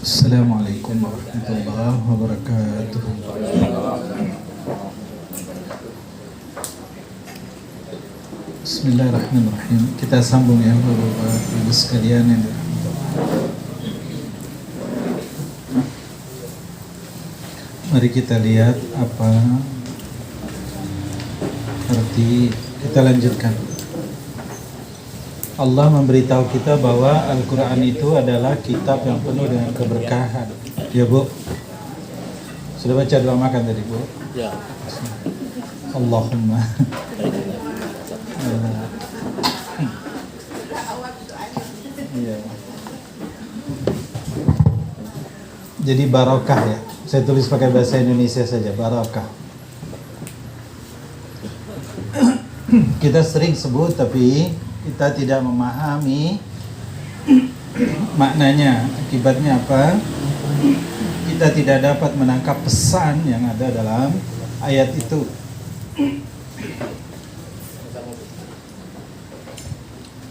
Assalamualaikum warahmatullahi wabarakatuh. Bismillahirrahmanirrahim. Kita sambung ya Bapak Ibu sekalian yang dirahmati Allah. Mari kita lihat apa arti, kita lanjutkan. Allah memberitahu kita bahwa Al-Quran itu adalah kitab yang penuh dengan keberkahan. Ya Bu, sudah baca doa makan tadi Bu? Ya. Allahumma. Ya. Jadi barokah ya. Saya tulis pakai bahasa Indonesia saja, barokah. Kita sering sebut tapi kita tidak memahami maknanya. Akibatnya apa? Kita tidak dapat menangkap pesan yang ada dalam ayat itu.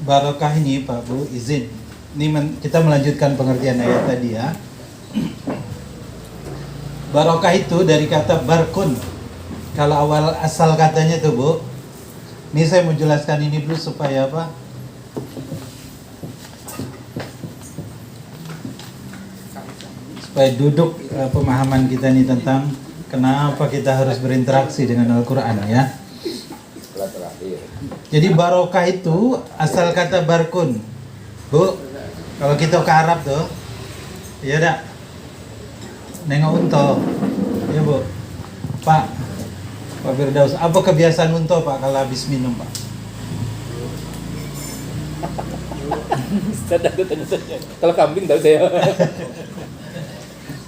Barokah ini Pak Bu, izin. Ini kita melanjutkan pengertian ayat tadi ya. Barokah itu dari kata barkun. Kalau awal asal katanya tuh Bu, ini saya mau jelaskan ini dulu supaya apa? Supaya duduk pemahaman kita ini tentang kenapa kita harus berinteraksi dengan Al-Quran ya. Jadi barokah itu asal kata barkun. Bu, kalau kita ke Arab tuh, ya dak, nengok unta, ya Bu, Pak Firdaus, apa kebiasaan unta Pak kalau habis minum Pak? Kalau kambing tahu saya.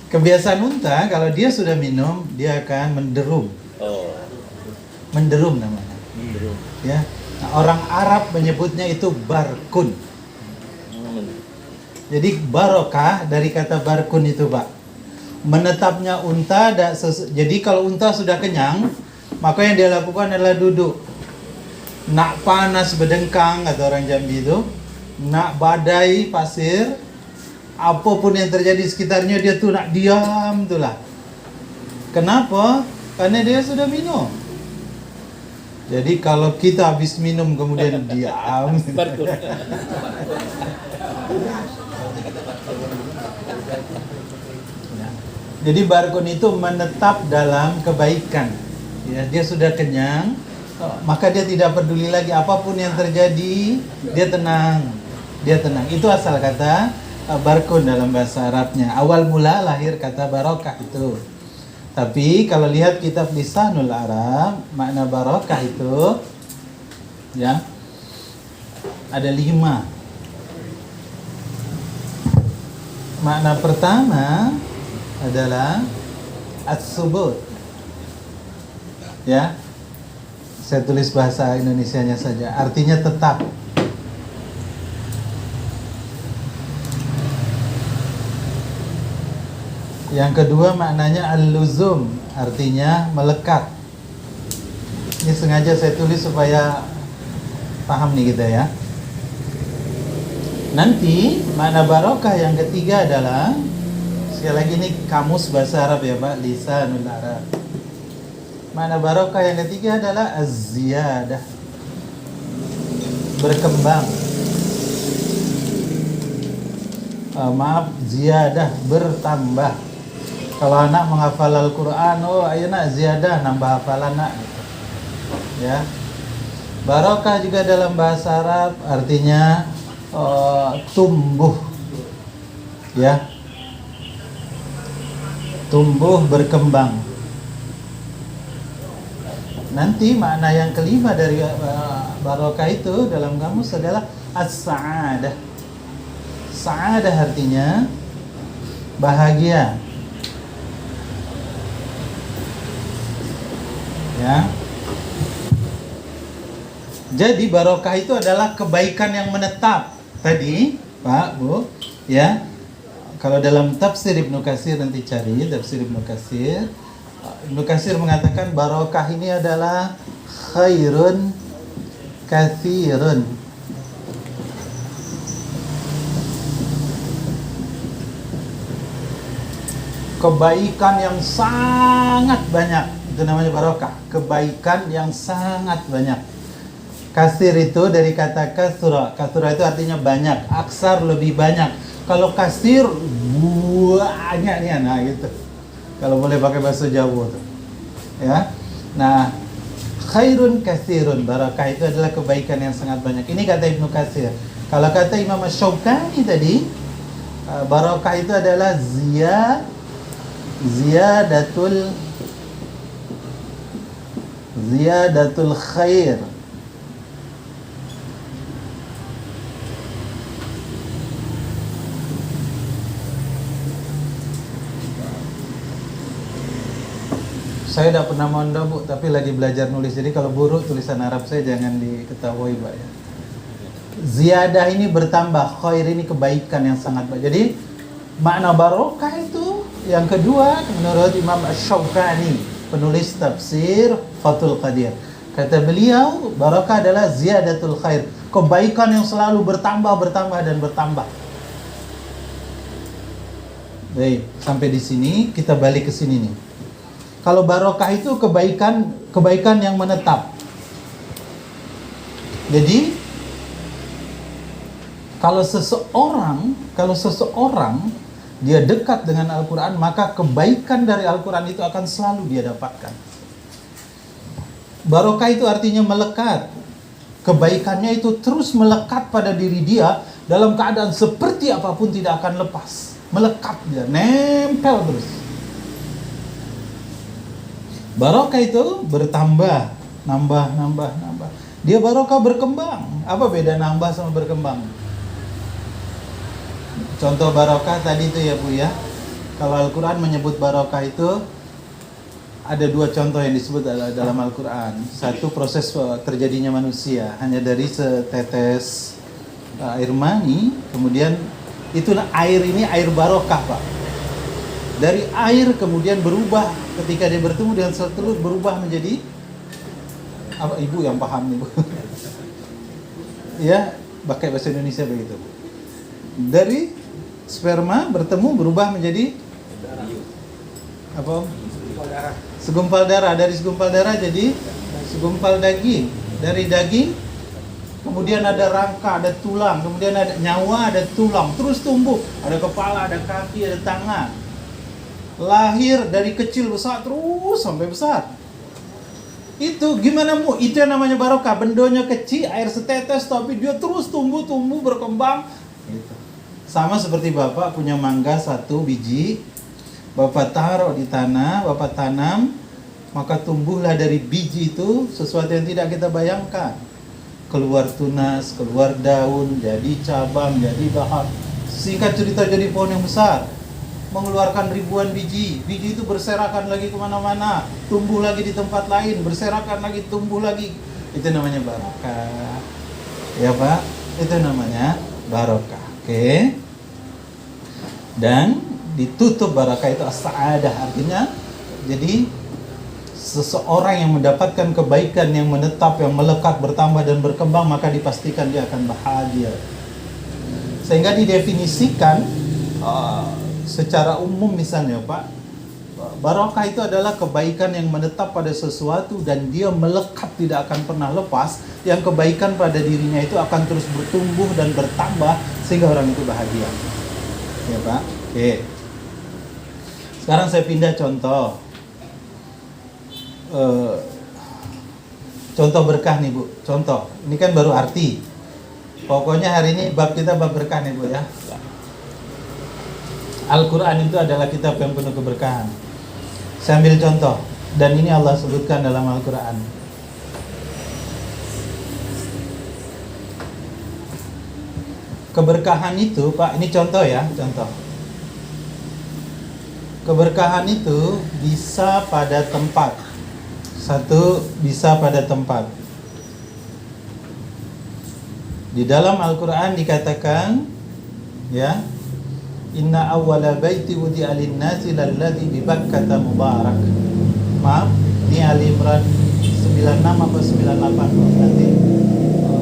Kebiasaan unta kalau dia sudah minum dia akan menderum. Oh. Menderum namanya. Menderum. Ya. Nah, orang Arab menyebutnya itu barkun. Jadi barokah dari kata barkun itu Pak. Menetapnya unta jadi kalau unta sudah kenyang, maka yang dia lakukan adalah duduk. Nak panas berdengkang kata orang Jambi itu, nak badai pasir, apapun yang terjadi di sekitarnya dia tuh nak diam itulah. Kenapa? Karena dia sudah minum. Jadi kalau kita habis minum kemudian diam. Jadi barkun itu menetap dalam kebaikan. Ya, dia sudah kenyang, maka dia tidak peduli lagi apapun yang terjadi, dia tenang. Dia tenang. Itu asal kata barkun dalam bahasa Arabnya. Awal mula lahir kata barokah itu. Tapi kalau lihat kitab Lisanul Arab, makna barokah itu ya ada 5. Makna pertama adalah as-subut. Ya. Saya tulis bahasa Indonesianya saja. Artinya tetap. Yang kedua maknanya al-luzum, artinya melekat. Ini sengaja saya tulis supaya paham nih kita ya. Nanti makna barokah yang ketiga adalah, sekali lagi ini kamus bahasa Arab ya Pak, Lisanul Arab. Makna barokah yang ketiga adalah az-ziyadah, berkembang. Ziyadah, bertambah. Kalau anak menghafal Al-Quran, oh ayo nak ziyadah, nambah hafalan nak. Ya. Barokah juga dalam bahasa Arab artinya tumbuh. Ya. Tumbuh, berkembang. Nanti makna yang kelima dari barokah itu dalam kamus adalah as-sa'adah. Sa'adah artinya bahagia. Ya. Jadi barokah itu adalah kebaikan yang menetap. Tadi, Pak, Bu, ya. Kalau dalam tafsir Ibnu Katsir nanti cari tafsir Ibnu Katsir. Ibnu Katsir mengatakan barokah ini adalah khairun katsirun. Kebaikan yang sangat banyak. Itu namanya barokah. Kebaikan yang sangat banyak. Kasir itu dari kata kasura. Kasura itu artinya banyak. Aksar lebih banyak. Kalau kasir banyak nih, nah gitu. Kalau boleh pakai bahasa Jawa tuh. Ya. Nah, khairun kasirun. Barokah itu adalah kebaikan yang sangat banyak. Ini kata Ibnu Katsir. Kalau kata Imam Asy-Syaukani tadi, barokah itu adalah ziyadatul khair. Saya tidak pernah mondok, Bu, tapi lagi belajar nulis. Jadi kalau buruk tulisan Arab saya jangan diketahui, Pak, ya. Ziyadah ini bertambah, khair ini kebaikan yang sangat baik. Jadi makna barokah itu yang kedua menurut Imam Asy-Syaukani, penulis tafsir Fathul Qadir. Kata beliau, barokah adalah ziyadatul khair, kebaikan yang selalu bertambah dan bertambah. Baik, sampai di sini kita balik ke sini nih. Kalau barokah itu kebaikan yang menetap. Jadi kalau seseorang dia dekat dengan Al-Quran, maka kebaikan dari Al-Quran itu akan selalu dia dapatkan. Barokah itu artinya melekat. Kebaikannya itu terus melekat pada diri dia dalam keadaan seperti apapun tidak akan lepas. Melekat dia, nempel terus. Barokah itu bertambah, nambah. Dia barokah berkembang. Apa beda nambah sama berkembang? Contoh barokah tadi itu ya, Bu, ya. Kalau Al-Quran menyebut barokah itu ada dua contoh yang disebut dalam Al-Quran. Satu, proses terjadinya manusia hanya dari setetes air mani, kemudian itulah air ini air barokah, Pak. Dari air kemudian berubah ketika dia bertemu dengan sel telur, berubah menjadi apa? Ibu yang paham nih, Bu. Ya, pakai bahasa Indonesia begitu, Bu. Dari sperma bertemu berubah menjadi apa? Segumpal darah. Dari segumpal darah jadi segumpal daging. Dari daging kemudian ada rangka, ada tulang, kemudian ada nyawa, ada tulang, terus tumbuh, ada kepala, ada kaki, ada tangan. Lahir dari kecil besar terus sampai besar. Itu gimana, Bu? Itu yang namanya barokah. Bendonya kecil, air setetes, tapi dia terus tumbuh berkembang. Gitu. Sama seperti Bapak punya mangga 1 biji, Bapak taruh di tanah, Bapak tanam, maka tumbuhlah dari biji itu sesuatu yang tidak kita bayangkan. Keluar tunas, keluar daun, jadi cabang, jadi bahan. Singkat cerita jadi pohon yang besar. Mengeluarkan ribuan biji. Biji itu berserakan lagi kemana-mana, tumbuh lagi di tempat lain, berserakan lagi, tumbuh lagi. Itu namanya barokah. Ya, Pak, itu namanya barokah. Oke. Dan ditutup barokah itu as-sa'adah, artinya jadi seseorang yang mendapatkan kebaikan yang menetap, yang melekat, bertambah dan berkembang, maka dipastikan dia akan bahagia. Sehingga didefinisikan secara umum misalnya, Pak, barokah itu adalah kebaikan yang menetap pada sesuatu dan dia melekat, tidak akan pernah lepas. Yang kebaikan pada dirinya itu akan terus bertumbuh dan bertambah sehingga orang itu bahagia. Ya, Pak. Oke. Sekarang saya pindah contoh. Contoh berkah nih, Bu. Contoh. Ini kan baru arti. Pokoknya hari ini bab kita bab berkah nih, Bu, ya. Al-Quran itu adalah kitab yang penuh keberkahan. Saya ambil contoh, dan ini Allah sebutkan dalam Al-Quran. Keberkahan itu, Pak, ini contoh ya, contoh. Keberkahan itu bisa pada tempat. Satu, bisa pada tempat. Di dalam Al-Quran dikatakan, ya, inna awwala baiti wudi'a lin-nasi lalladzi bi Bakkata mubarak. Maaf, ini Ali Imran 96 atau 98 nanti.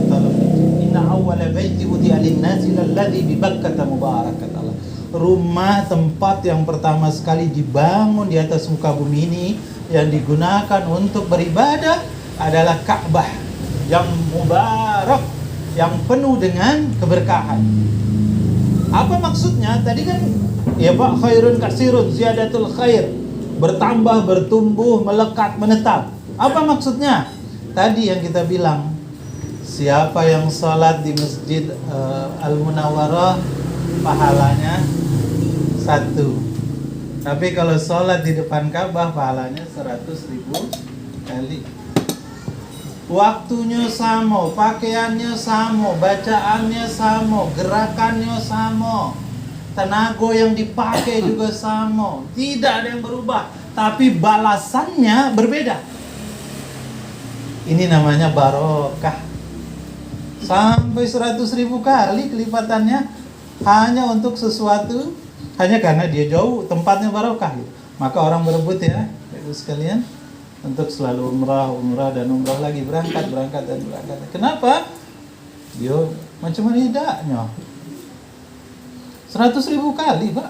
Tolong. Inna awwala baiti wudi'a lin-nasi lalladzi bi Bakkata mubarak, kata Allah. Rumah tempat yang pertama sekali dibangun di atas muka bumi ini yang digunakan untuk beribadah adalah Ka'bah yang mubarak, yang penuh dengan keberkahan. Apa maksudnya? Tadi kan ya Pak, khairun kasirun, ziyadatul khair, bertambah, bertumbuh, melekat, menetap. Apa maksudnya? Tadi yang kita bilang, siapa yang sholat di Masjid Al-Munawwarah pahalanya 1. Tapi kalau sholat di depan Ka'bah pahalanya 100.000 kali. Waktunya sama, pakaiannya sama, bacaannya sama, gerakannya sama, tenaga yang dipakai juga sama. Tidak ada yang berubah, tapi balasannya berbeda. Ini namanya barokah. Sampai 100.000 kali kelipatannya hanya untuk sesuatu, hanya karena dia jauh, tempatnya barokah gitu. Maka orang berebut ya, Ibu sekalian, untuk selalu umrah dan umrah lagi, berangkat dan berangkat. Kenapa? Yo, macam mana tidaknya? 100.000 kali, Pak.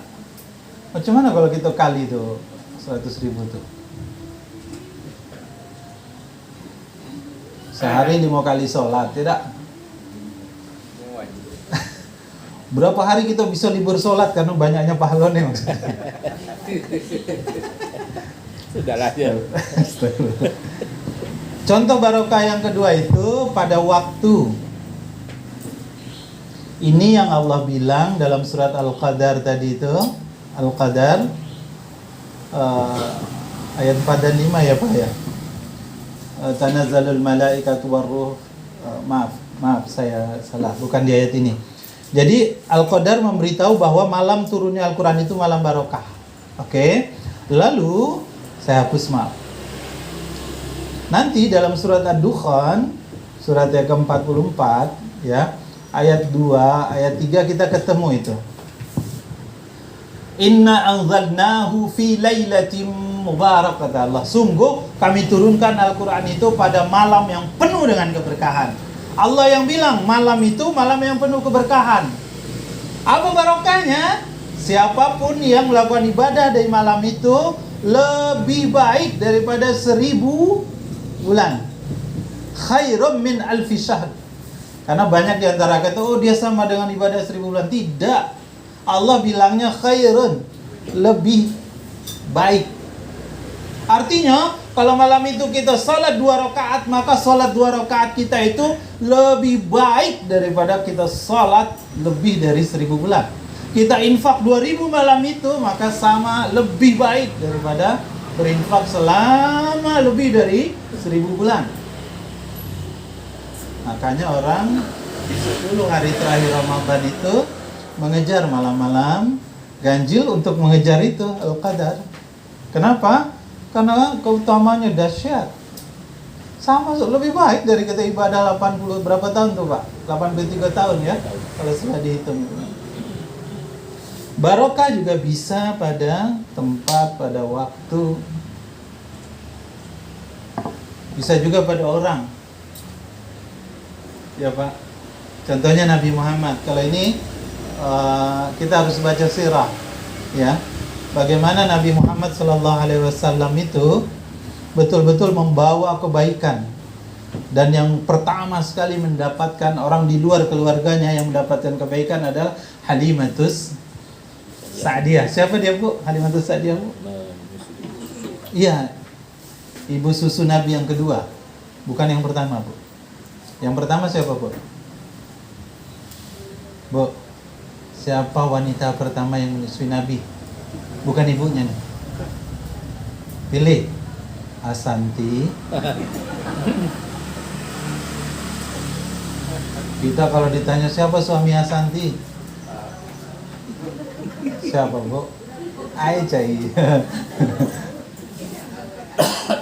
Macam mana kalau kita kali tuh 100.000 tuh? Sehari 5 kali sholat, tidak? Berapa hari kita bisa libur sholat karena banyaknya pahalonnya maksudnya? Sudahlah ya. Contoh barokah yang kedua itu pada waktu. Ini yang Allah bilang dalam surat Al-Qadar tadi itu. Al-Qadar ayat 4 dan 5 ya Pak ya. Tanazzalul malaikatu warruh. Maaf saya salah, bukan di ayat ini. Jadi Al-Qadar memberitahu bahwa malam turunnya Al-Quran itu malam barokah. Oke. Lalu saya hapus, maaf. Nanti dalam surat Ad-Dukhan, surat yang ke-44 ya, ayat 2, ayat 3 kita ketemu itu. Inna anzalnahu fi lailatin mubarak, kata Allah. Sungguh kami turunkan Al-Quran itu pada malam yang penuh dengan keberkahan. Allah yang bilang malam itu malam yang penuh keberkahan. Apa barokahnya? Siapapun yang melakukan ibadah dari malam itu lebih baik daripada 1000 bulan. Khairum min alfi syahr. Karena banyak di antara kata, oh dia sama dengan ibadah 1000 bulan. Tidak. Allah bilangnya khairun, lebih baik. Artinya, kalau malam itu kita salat 2 rakaat, maka salat 2 rakaat kita itu lebih baik daripada kita salat lebih dari 1000 bulan. Kita infak 2000 malam itu, maka sama lebih baik daripada berinfak selama lebih dari 1000 bulan. Makanya orang di 10 hari terakhir Ramadan itu mengejar malam-malam ganjil untuk mengejar itu Al-Qadar. Kenapa? Karena keutamanya dahsyat. Sama, lebih baik dari kita ibadah 80 berapa tahun tuh Pak? 83 tahun ya, kalau sudah dihitung. Barokah juga bisa pada tempat, pada waktu. Bisa juga pada orang. Ya Pak. Contohnya Nabi Muhammad. Kalau ini kita harus baca sirah, ya. Bagaimana Nabi Muhammad SAW itu betul-betul membawa kebaikan. Dan yang pertama sekali mendapatkan, orang di luar keluarganya yang mendapatkan kebaikan adalah Halimatus Sa'diyah. Siapa dia Bu? Halimatus Sa'diyah Bu? Iya, ibu susu Nabi yang kedua, bukan yang pertama Bu. Yang pertama siapa Bu? Bu, siapa wanita pertama yang menyusui Nabi? Bukan ibunya nih. Pilih. Asanti. Kita kalau ditanya siapa suami Asanti? Siapa Bu? Aisyah.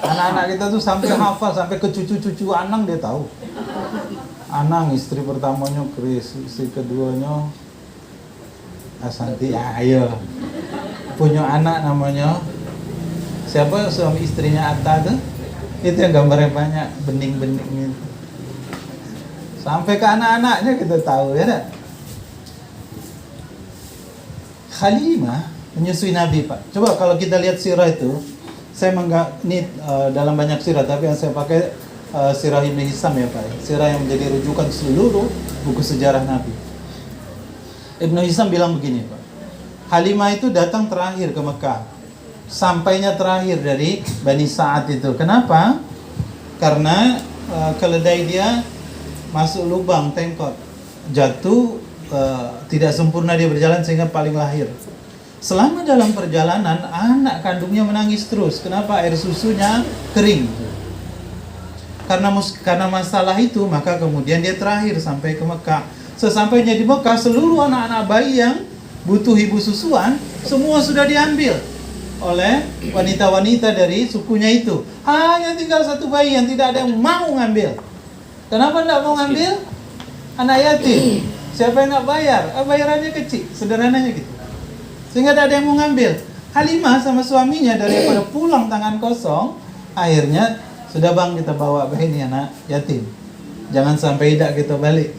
Anak-anak kita tuh sampai hafal, sampai ke cucu-cucu Anang dia tahu. Anang istri pertamanya Kris, istri keduanya Asanti. Ya, ayo. Punya anak namanya siapa, suami istrinya Atta tuh? Itu yang gambarnya banyak, bening-bening itu. Sampai ke anak-anaknya kita tahu ya tak? Halimah menyusui Nabi, Pak. Coba kalau kita lihat sirah itu, saya ini dalam banyak sirah, tapi yang saya pakai sirah Ibnu Hisam ya Pak. Sirah yang menjadi rujukan seluruh buku sejarah Nabi. Ibnu Hisam bilang begini Pak. Halimah itu datang terakhir ke Mekah. Sampainya terakhir dari Bani Sa'ad itu. Kenapa? Karena keledai dia masuk lubang tengkot, jatuh, tidak sempurna dia berjalan sehingga paling lahir. Selama dalam perjalanan anak kandungnya menangis terus. Kenapa? Air susunya kering. Karena masalah itu, maka kemudian dia terakhir sampai ke Mekah. Sesampainya di Mekah, seluruh anak-anak bayi yang butuh ibu susuan semua sudah diambil oleh wanita-wanita dari sukunya itu. Hanya tinggal satu bayi yang tidak ada yang mau ngambil. Kenapa tidak mau ngambil? Anak yatim. Siapa yang nak bayar? Bayarannya kecil, sederhananya gitu. Sehingga tidak ada yang mau ngambil. Halimah sama suaminya daripada pulang tangan kosong, akhirnya sudah bang kita bawa ini anak yatim. Jangan sampai tidak kita balik.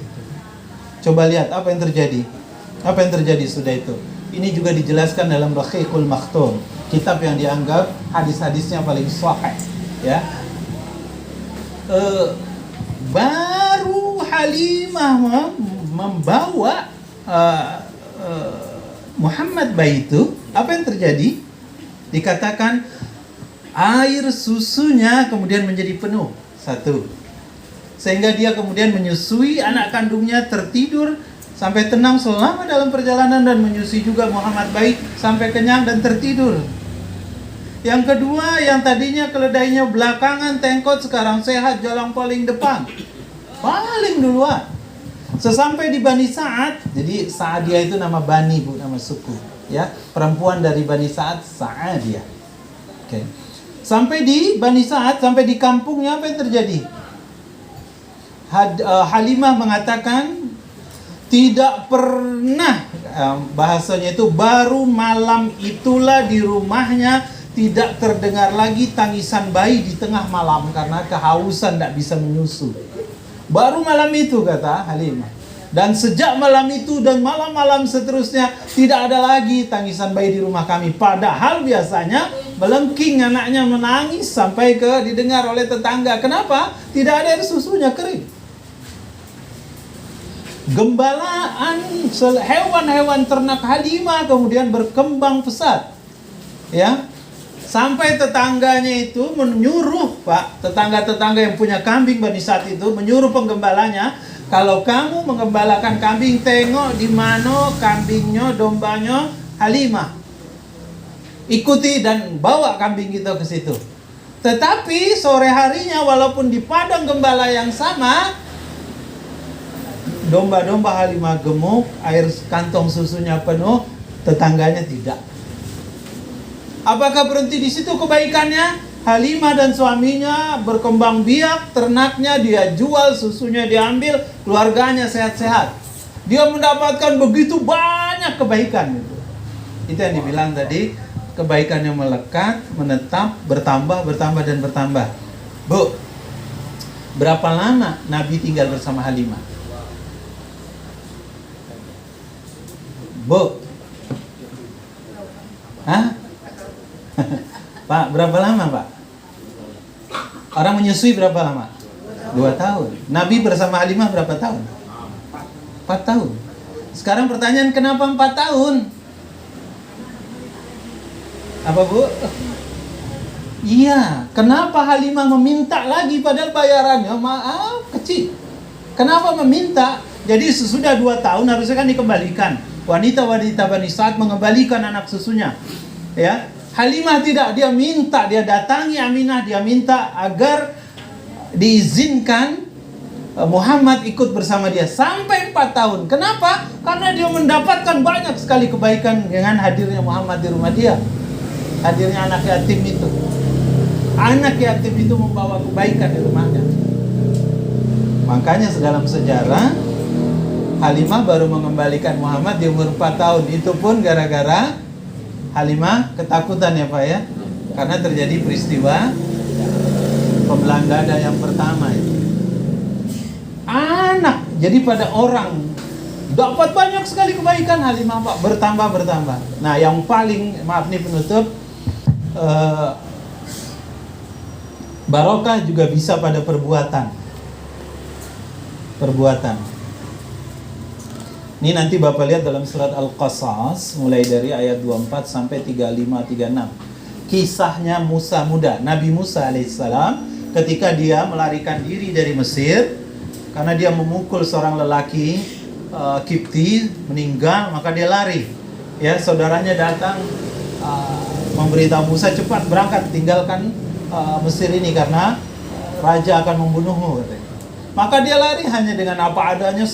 Coba lihat apa yang terjadi. Apa yang terjadi sudah itu. Ini juga dijelaskan dalam Rahiqul Makhtum, kitab yang dianggap hadis-hadisnya paling sahih. Ya. Baru Halimah membawa Muhammad bayi itu, apa yang terjadi? Dikatakan air susunya kemudian menjadi penuh. Satu. Sehingga dia kemudian menyusui anak kandungnya, tertidur sampai tenang selama dalam perjalanan, dan menyusui juga Muhammad bayi sampai kenyang dan tertidur. Yang kedua, yang tadinya keledainya belakangan tengkot, sekarang sehat, jalan paling depan, paling duluan. Sesampai di Bani Sa'ad, jadi Sa'adiyah itu nama Bani, bu, nama suku, ya, perempuan dari Bani Sa'ad, Sa'adiyah. Oke. Sampai di Bani Sa'ad, sampai di kampungnya, apa yang terjadi? Halimah mengatakan tidak pernah, bahasanya itu baru malam itulah di rumahnya tidak terdengar lagi tangisan bayi di tengah malam karena kehausan, tidak bisa menyusu. Baru malam itu, kata Halimah. Dan sejak malam itu dan malam-malam seterusnya tidak ada lagi tangisan bayi di rumah kami. Padahal biasanya melengking anaknya menangis sampai didengar oleh tetangga. Kenapa? Tidak ada air susunya, kering. Gembalaan hewan-hewan ternak Halimah kemudian berkembang pesat. Ya. Sampai tetangganya itu menyuruh, Pak, tetangga-tetangga yang punya kambing Bani Sa'ad itu menyuruh penggembalanya, kalau kamu menggembalakan kambing, tengok di mana kambingnya, dombanya Halimah. Ikuti dan bawa kambing kita ke situ. Tetapi sore harinya walaupun di padang gembala yang sama, domba-domba Halimah gemuk, air kantong susunya penuh, tetangganya tidak. Apakah berhenti di situ kebaikannya? Halimah dan suaminya berkembang biak, ternaknya dia jual, susunya diambil, keluarganya sehat-sehat. Dia mendapatkan begitu banyak kebaikan itu. Itu yang dibilang tadi, kebaikannya melekat, menetap, bertambah dan bertambah. Bu, berapa lama Nabi tinggal bersama Halimah? Bu, hah? Pak, berapa lama Pak? Orang menyusui berapa lama? 2 tahun. Nabi bersama Halimah berapa tahun? 4 tahun. Sekarang pertanyaan, kenapa 4 tahun? Apa Bu? Iya, kenapa Halimah meminta lagi padahal bayarannya maaf kecil? Kenapa meminta? Jadi sesudah 2 tahun harusnya kan dikembalikan. Wanita-wanita Bani Sa'ad mengembalikan anak susunya. Ya, Halimah tidak, dia minta, dia datangi Aminah, dia minta agar diizinkan Muhammad ikut bersama dia sampai 4 tahun. Kenapa? Karena dia mendapatkan banyak sekali kebaikan dengan hadirnya Muhammad di rumah dia. Hadirnya anak yatim itu. Anak yatim itu membawa kebaikan di rumahnya. Makanya dalam sejarah Halimah baru mengembalikan Muhammad di umur 4 tahun. Itu pun gara-gara Halimah ketakutan ya Pak ya. Karena terjadi peristiwa pembelaan dada yang pertama itu. Anak, jadi pada orang dapat banyak sekali kebaikan Halimah Pak, bertambah. Nah yang paling, maaf nih penutup, barokah juga bisa pada perbuatan. Ini nanti Bapak lihat dalam surat Al-Qasas mulai dari ayat 24 sampai 35-36. Kisahnya Musa muda, Nabi Musa alaihissalam ketika dia melarikan diri dari Mesir karena dia memukul seorang lelaki Kipti, meninggal, maka dia lari. Ya, saudaranya datang memberitahu Musa, cepat berangkat tinggalkan Mesir ini karena raja akan membunuhmu katanya. Maka dia lari hanya dengan apa adanya,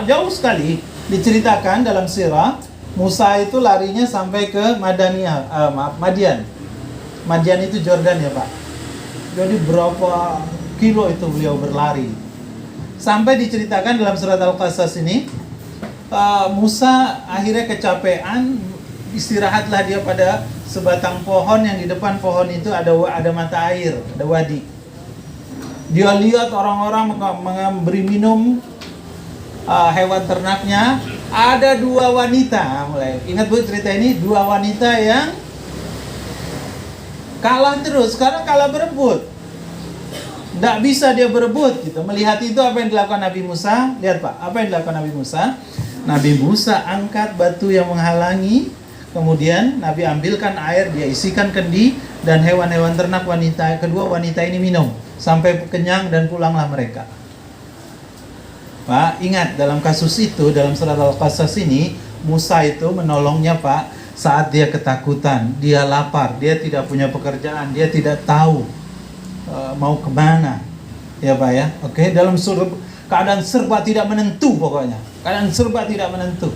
jauh sekali. Diceritakan dalam sirah, Musa itu larinya sampai ke Madian. Madian itu Jordan ya Pak. Jadi berapa kilo itu beliau berlari. Sampai diceritakan dalam surat Al-Qasas ini, Musa akhirnya kecapean, istirahatlah dia pada sebatang pohon yang di depan pohon itu ada mata air, ada wadi. Dia lihat orang-orang memberi minum hewan ternaknya, ada 2 wanita. Mulai ingat Bu cerita ini, 2 wanita yang kalah terus, sekarang kalah berebut. Tidak bisa dia berebut gitu. Melihat itu apa yang dilakukan Nabi Musa? Lihat Pak, apa yang dilakukan Nabi Musa? Nabi Musa angkat batu yang menghalangi, kemudian Nabi ambilkan air, dia isikan kendi, dan hewan-hewan ternak kedua wanita ini minum sampai kenyang dan pulanglah mereka. Pak, ingat dalam kasus itu, dalam surat Al-Qasas ini, Musa itu menolongnya Pak saat dia ketakutan, dia lapar, dia tidak punya pekerjaan, dia tidak tahu mau kemana, ya Pak ya. Oke, dalam keadaan serba tidak menentu pokoknya, keadaan serba tidak menentu.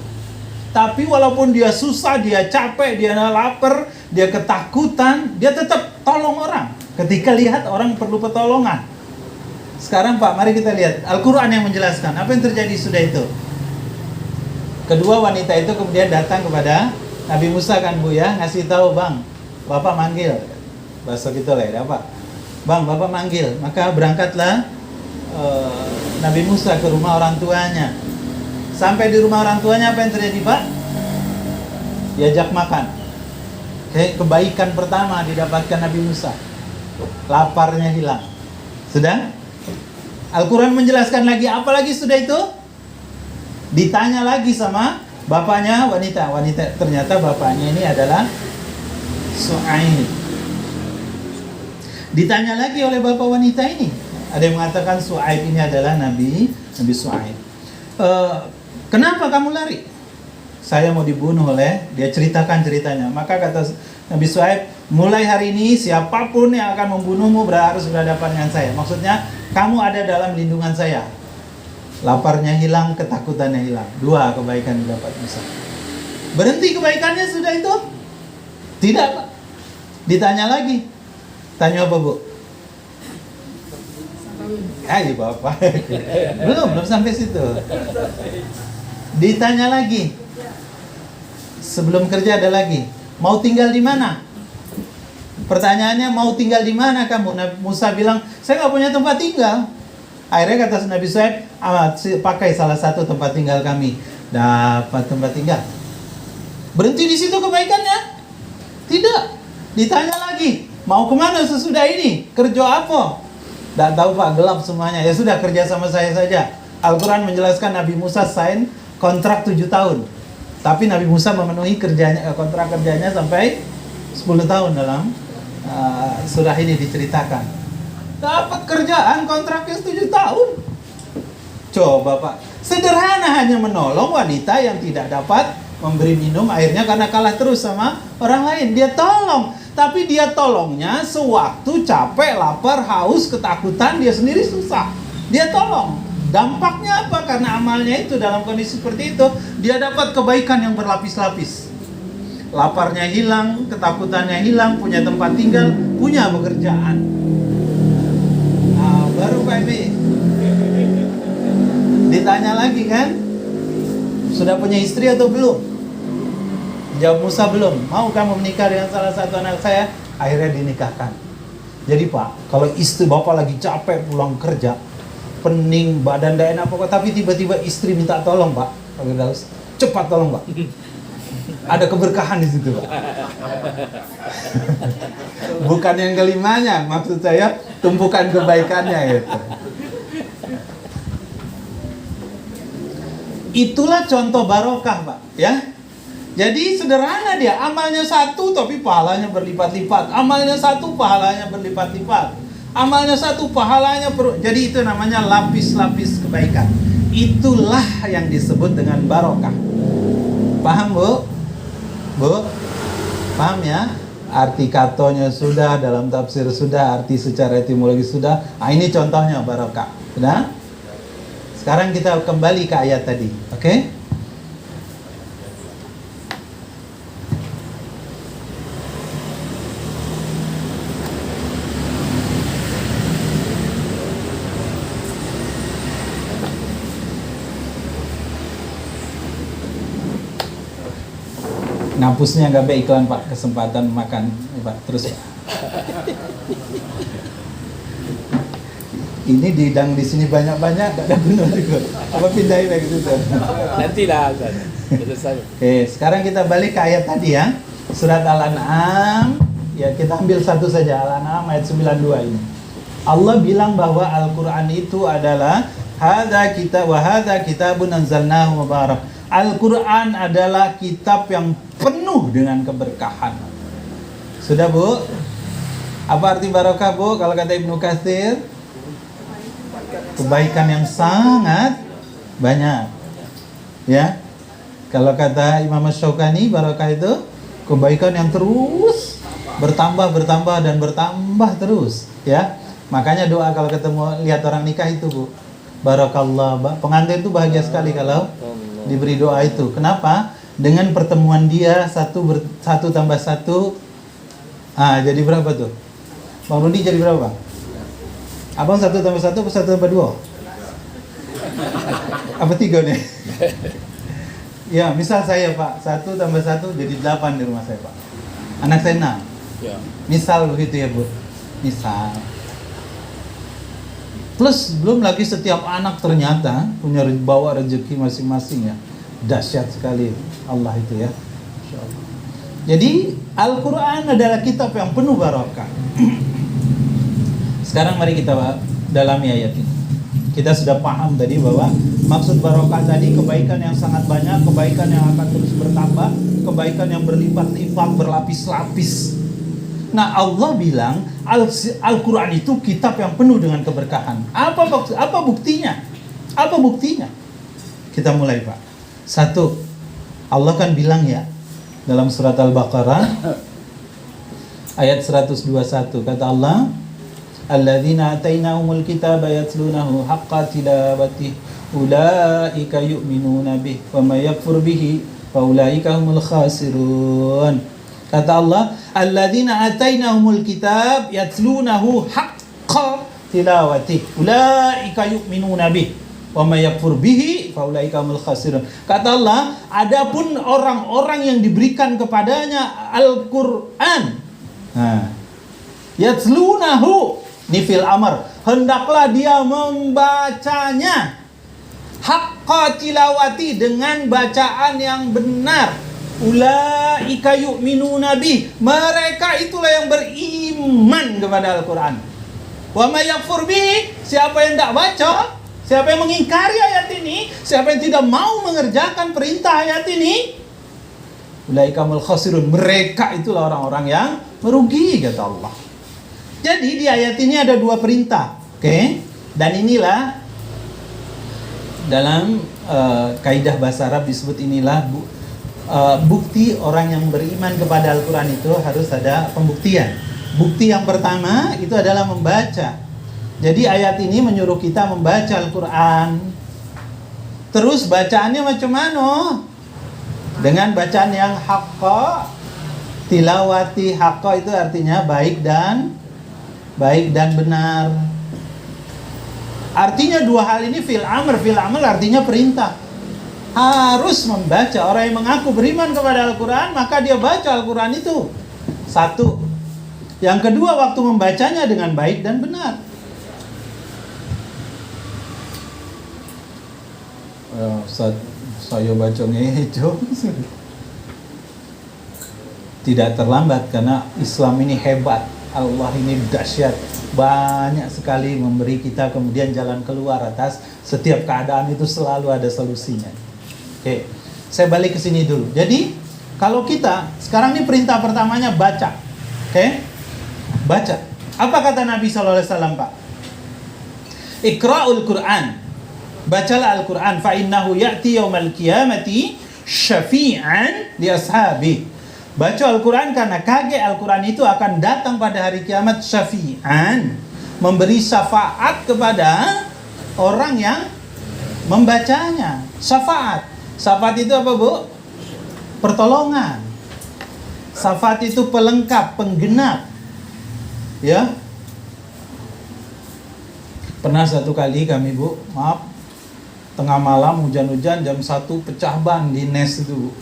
Tapi walaupun dia susah, dia capek, dia lapar, dia ketakutan, dia tetap tolong orang ketika lihat orang perlu pertolongan. Sekarang Pak, mari kita lihat Al-Quran yang menjelaskan apa yang terjadi sudah itu. Kedua wanita itu kemudian datang kepada Nabi Musa kan Bu ya, ngasih tahu, Bang, Bapak manggil. Bahasa kita lah ya Pak. Bang, Bapak manggil. Maka berangkatlah Nabi Musa ke rumah orang tuanya. Sampai di rumah orang tuanya apa yang terjadi Pak? Diajak makan. Oke, kebaikan pertama didapatkan Nabi Musa. Laparnya hilang. Sudah? Al-Quran menjelaskan lagi, apalagi sudah itu? Ditanya lagi sama bapaknya wanita. Ternyata bapaknya ini adalah Su'aib. Ditanya lagi oleh bapak wanita ini. Ada yang mengatakan Su'aib ini adalah Nabi Su'aib. Kenapa kamu lari? Saya mau dibunuh oleh, dia ceritakan ceritanya. Maka kata Nabi Su'aib, mulai hari ini siapapun yang akan membunuhmu harus berhadapan dengan saya. Maksudnya, kamu ada dalam lindungan saya. Laparnya hilang, ketakutannya hilang. 2 kebaikan didapat Musa. Berhenti kebaikannya sudah itu? Tidak Pak. Ditanya lagi. Tanya apa Bu? Ayo Bapak. belum sampai situ. Ditanya lagi. Sebelum kerja ada lagi. Mau tinggal di mana? Pertanyaannya, mau tinggal di mana kamu? Nabi Musa bilang, saya nggak punya tempat tinggal. Akhirnya kata Nabi Su'aib, pakai salah satu tempat tinggal kami. Dapat tempat tinggal. Berhenti di situ kebaikannya? Tidak. Ditanya lagi, mau kemana sesudah ini? Kerja apa? Tidak tahu Pak, gelap semuanya. Ya sudah, kerja sama saya saja. Al-Quran menjelaskan Nabi Musa sign kontrak 7 tahun. Tapi Nabi Musa memenuhi kontrak kerjanya sampai 10 tahun dalam surah ini diceritakan. Dapat kerjaan kontraknya 7 tahun. Coba Pak, sederhana hanya menolong wanita yang tidak dapat memberi minum airnya karena kalah terus sama orang lain. Dia tolong, tapi dia tolongnya sewaktu capek, lapar, haus, ketakutan, dia sendiri susah. Dia tolong. Dampaknya apa? Karena amalnya itu dalam kondisi seperti itu, dia dapat kebaikan yang berlapis-lapis. Laparnya hilang, ketakutannya hilang, punya tempat tinggal, punya pekerjaan. Baru Pak Emi. Ditanya lagi kan, sudah punya istri atau belum? Jawab Musa belum. Mau kamu menikah dengan salah satu anak saya? Akhirnya dinikahkan. Jadi Pak, kalau istri bapak lagi capek pulang kerja, pening, badan tidak enak pokoknya, tapi tiba-tiba istri minta tolong Pak, Pak Firdaus, cepat tolong Pak. Ada keberkahan di situ Pak. Bukan yang kelimanya, maksud saya tumpukan kebaikannya gitu. Itulah contoh barokah Pak, ya. Jadi sederhana dia, amalnya satu tapi pahalanya berlipat-lipat. Amalnya satu, pahalanya berlipat-lipat. Amalnya satu, pahalanya jadi itu namanya lapis-lapis kebaikan. Itulah yang disebut dengan barokah. Paham Bu? Bu? Paham ya? Arti katonya sudah, dalam tafsir sudah, arti secara etimologi sudah. Nah, ini contohnya barokah. Sudah? Sekarang kita kembali ke ayat tadi. Oke? Ngampusnya nggak baik iklan Pak, kesempatan makan Pak, terus Pak. Ini didang di sini banyak-banyak, gak ada guna juga. Apa pindahin lagi gitu? Nanti lah, selesai. Oke, sekarang kita balik ke ayat tadi ya, surat Al-An'am. Ya kita ambil satu saja, Al-An'am ayat 92 ini. Allah bilang bahwa Al-Quran itu adalah hadza kitabun anzalnahu mubarak. Al-Quran adalah kitab yang penuh dengan keberkahan. Sudah Bu? Apa arti barokah Bu? Kalau kata Ibnu Katsir, kebaikan yang sangat banyak. Ya. Kalau kata Imam Syaukani, barokah itu kebaikan yang terus bertambah dan bertambah terus. Ya. Makanya doa kalau ketemu lihat orang nikah itu Bu, barakallah. Pengantin itu bahagia sekali kalau diberi doa itu. Kenapa? Dengan pertemuan dia satu tambah satu, jadi berapa tuh? Bang Rudi jadi berapa? Abang 1 tambah 1 atau 1 tambah 2? Apa 3 nih? Ya, misal saya Pak, 1 tambah 1 jadi 8 di rumah saya Pak. Anak saya 6. Ya. Misal begitu ya Bu. Misal. Plus belum lagi setiap anak ternyata punya bawa rezeki masing-masing ya. Dahsyat sekali Allah itu ya. Masya Allah. Jadi Al-Quran adalah kitab yang penuh barokah. Sekarang mari kita dalami ayat ini. Kita sudah paham tadi bahwa maksud barokah tadi kebaikan yang sangat banyak, kebaikan yang akan terus bertambah, kebaikan yang berlipat-lipat, berlapis-lapis. Nah Allah bilang Al-Quran itu kitab yang penuh dengan keberkahan. Apa buktinya? Apa buktinya? Kita mulai Pak. 1, Allah kan bilang ya dalam surat Al-Baqarah ayat 121, kata Allah, alladzina atainahumul kitaba yatlunahu haqqa tilawatihi ulaika yu'minuna bihi wa may yakfur bihi fa ulaika humul khasirun. Kata Allah, alladzina atainahumul kitab yatlunahu haqqa tilawatihi ulaika yu'minuna bihi wa may yakfur bihi fa ulaika humul khasirun. Kata Allah, adapun orang-orang yang diberikan kepadanya Al-Qur'an, yatlunahu nifil amr, hendaklah dia membacanya haqqa tilawati, dengan bacaan yang benar. Ulaika yu'minuna bih, mereka itulah yang beriman kepada Al-Quran. Wa may yakfur bih, siapa yang tidak baca, siapa yang mengingkari ayat ini, siapa yang tidak mau mengerjakan perintah ayat ini, ulaika humul khasirun, mereka itulah orang-orang yang merugi, kata Allah. Jadi di ayat ini ada 2 perintah, oke? Dan inilah dalam kaidah bahasa Arab disebut inilah bukti orang yang beriman kepada Al-Quran itu harus ada pembuktian. Bukti yang pertama itu adalah membaca. Jadi ayat ini menyuruh kita membaca Al-Quran. Terus bacaannya macam mana? Dengan bacaan yang haqqa tilawati. Haqqa itu artinya baik dan benar. Artinya dua hal ini fil amr artinya perintah. Harus membaca. Orang yang mengaku beriman kepada Al-Quran, maka dia baca Al-Quran itu. Satu. Yang kedua, waktu membacanya dengan baik dan benar. Saya baca ngejo. Tidak terlambat, karena Islam ini hebat. Allah ini dahsyat. Banyak sekali memberi kita kemudian jalan keluar atas setiap keadaan itu, selalu ada solusinya. Oke, saya balik ke sini dulu. Jadi, kalau kita, sekarang ini perintah pertamanya baca. Oke, baca. Apa kata Nabi SAW, Pak? Iqra'ul Qur'an. Bacalah Al-Quran. Fa'innahu ya'ti yawmal qiyamati syafi'an li ashabi. Baca Al-Quran karena kage Al-Quran itu akan datang pada hari kiamat syafi'an. Memberi syafaat kepada orang yang membacanya. Syafaat. Syafaat itu apa, Bu? Pertolongan. Syafaat itu pelengkap, penggenap. Ya. Pernah satu kali kami, Bu, maaf, tengah malam hujan-hujan jam 1 pecah ban di Nes itu.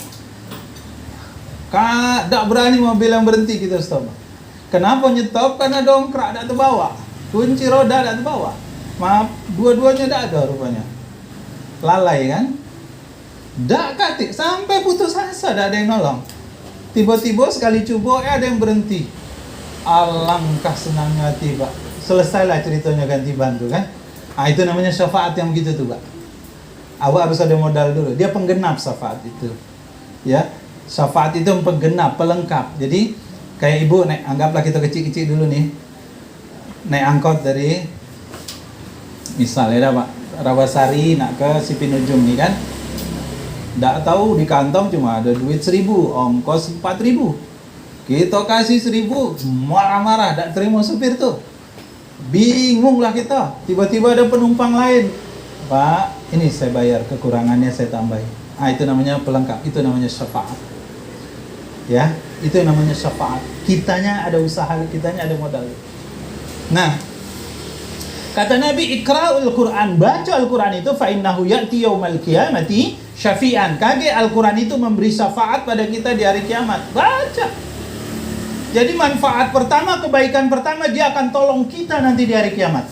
Tak berani mobil yang berhenti, kita stop. Kenapa nyetop? Karena dongkrak tak terbawa. Kunci roda tak terbawa. Maaf, dua-duanya tak ada rupanya. Lalai kan? Tak katik, sampai putus asa, tak ada yang nolong. Tiba-tiba sekali coba, ada yang berhenti. Alangkah senangnya hati, Pak. Selesailah ceritanya ganti ban tu kan. Itu namanya syafaat yang begitu tuh, Pak. Awak harus ada modal dulu. Dia penggenap syafaat itu. Ya, syafaat itu penggenap, pelengkap. Jadi kayak ibu naik, anggaplah kita kecil-kecil dulu nih, naik angkot dari misalnya Pak Rawasari nak ke Sipinujung nih kan. Nggak tahu di kantong cuma ada duit 1.000, ongkos 4.000. Kita kasih 1.000, marah-marah, nggak terima supir tuh. Bingunglah kita. Tiba-tiba ada penumpang lain. Pak, ini saya bayar, kekurangannya saya tambahin. Itu namanya pelengkap, itu namanya syafaat. Ya, itu yang namanya syafaat. Kitanya ada usaha, kitanya ada modal. Nah, kata Nabi, Iqra'ul Qur'an, baca Al-Quran itu, fa'innahu ya'ti yawmal qiyamati syafi'an. Kage Al-Quran itu memberi syafaat pada kita di hari kiamat. Baca. Jadi manfaat pertama, kebaikan pertama, dia akan tolong kita nanti di hari kiamat.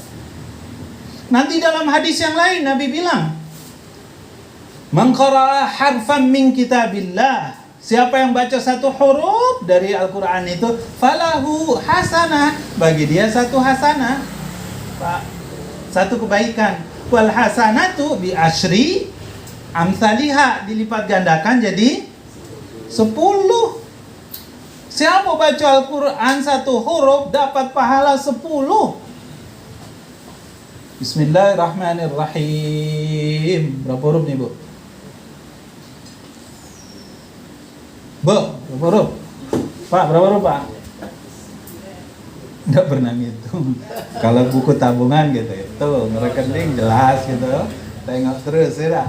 Nanti dalam hadis yang lain Nabi bilang, man qara'a harfan min kitabillah, siapa yang baca satu huruf dari Al-Quran itu, falahu hasanah, bagi dia satu hasanah, Pak, satu kebaikan. Wal hasanatu bi asyri amsalihha, dilipat gandakan jadi 10. Siapa baca Al-Quran satu huruf dapat pahala 10. Bismillahirrahmanirrahim. Berapa huruf nih, Bu? Bu, berapa huruf? Pak, berapa huruf, Pak? Nggak pernah ngitung. Kalau buku tabungan gitu, itu rekening jelas gitu. Tengok terus ya.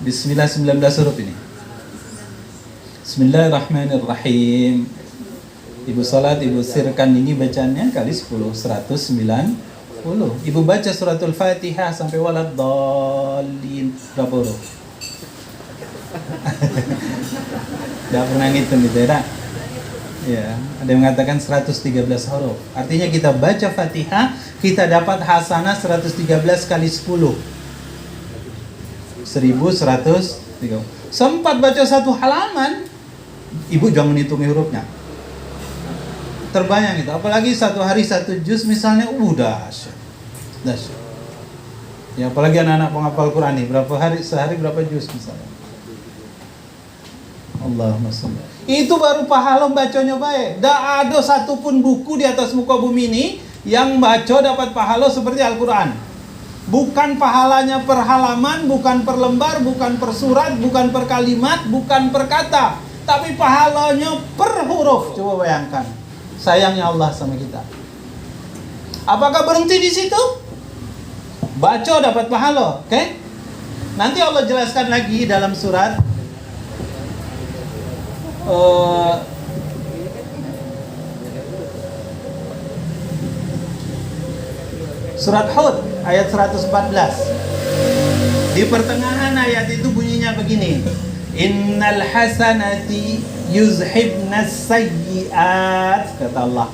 Bismillah 19 huruf ini. Bismillahirrahmanirrahim. Ibu salat, ibu sirkan ini bacanya kali 10, 190. Ibu baca suratul Fatihah sampai waladdallin. Berapa huruf? Tidak pernah ngitung gitu ya. Ya, ada yang mengatakan 113 huruf. Artinya kita baca Fatihah, kita dapat hasanah 113 kali 10. 1130. Sempat baca satu halaman, ibu jangan hitung hurufnya. Terbayang itu, apalagi satu hari satu juz misalnya, dahsyat. Ya, apalagi anak-anak penghafal Quran nih, berapa hari sehari berapa juz misalnya. Allahumma sholli. Itu baru pahala bacanya baik. Tak ada satupun buku di atas muka bumi ini yang baca dapat pahala seperti Al-Quran. Bukan pahalanya per halaman, bukan per lembar, bukan per surat, bukan per kalimat, bukan per kata, tapi pahalanya per huruf. Coba bayangkan, sayangnya Allah sama kita. Apakah berhenti di situ? Baca dapat pahala, oke? Nanti Allah jelaskan lagi dalam surat Surat Hud ayat 114. Di pertengahan ayat itu bunyinya begini. Innal hasanati yuzhibnas sayyiat, kata Allah.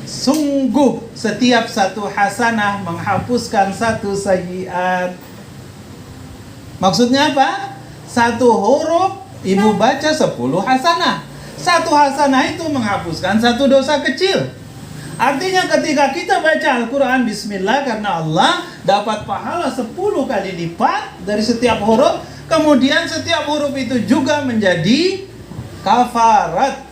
Sungguh setiap satu hasanah menghapuskan satu sayyiat. Maksudnya apa? Satu huruf ibu baca 10 hasanah. Satu hasanah itu menghapuskan satu dosa kecil. Artinya ketika kita baca Al-Quran Bismillah karena Allah, dapat pahala 10 kali lipat dari setiap huruf. Kemudian setiap huruf itu juga menjadi kafarat.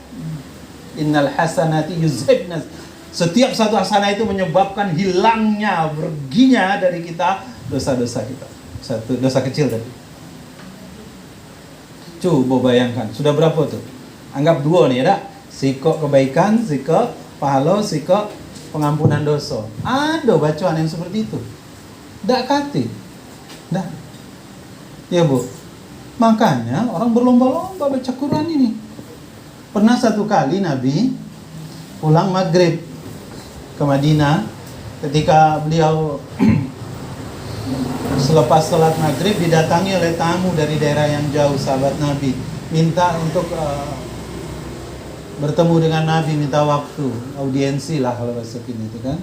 Innal hasanati yuzhibnas. Setiap satu hasanah itu menyebabkan hilangnya, perginya dari kita dosa-dosa kita. Satu dosa kecil tadi. Coba bayangkan, sudah berapa tuh? Anggap 2 nih ya. Sikok kebaikan, sikok pahala, sikok pengampunan dosa. Ada bacaan yang seperti itu. Ndak kati. Ndak. Ya Bu. Makanya orang berlomba-lomba baca Quran ini. Pernah satu kali Nabi pulang maghrib ke Madinah. Ketika beliau selepas sholat maghrib didatangi oleh tamu dari daerah yang jauh, sahabat Nabi. Minta untuk bertemu dengan Nabi, minta waktu, audiensi lah kalau bahasa kini itu kan.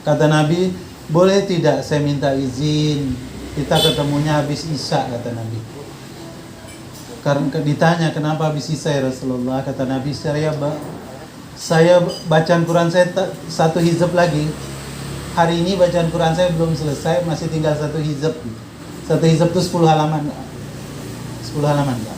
Kata Nabi, boleh tidak saya minta izin, kita ketemunya habis Isya, kata Nabi. Karena ditanya kenapa habis Isya ya Rasulullah, kata Nabi, saya bacaan Quran saya satu hizab lagi. Hari ini bacaan Quran saya belum selesai, masih tinggal satu hizab. Satu hizab itu 10 halaman. 10 halaman kan?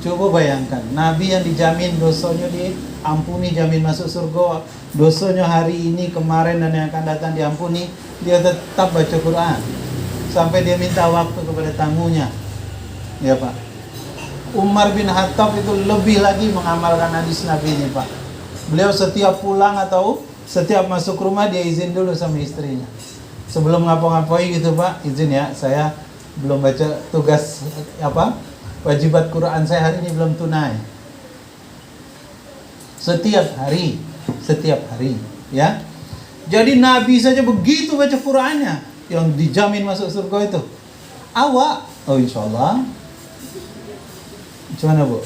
Coba bayangkan, Nabi yang dijamin dosanya diampuni, jamin masuk surga, dosanya hari ini, kemarin, dan yang akan datang diampuni, dia tetap baca Quran sampai dia minta waktu kepada tamunya. Ya Pak. Umar bin Khattab itu lebih lagi mengamalkan hadis Nabi ini Pak. Beliau setiap pulang atau setiap masuk rumah dia izin dulu sama istrinya. Sebelum ngapa-ngapain gitu Pak, izin ya, saya belum baca tugas wajibat Quran saya hari ini belum tunai. Setiap hari, ya. Jadi Nabi saja begitu baca Qurannya, yang dijamin masuk surga itu. Awak, oh insyaallah. Gimana Bu?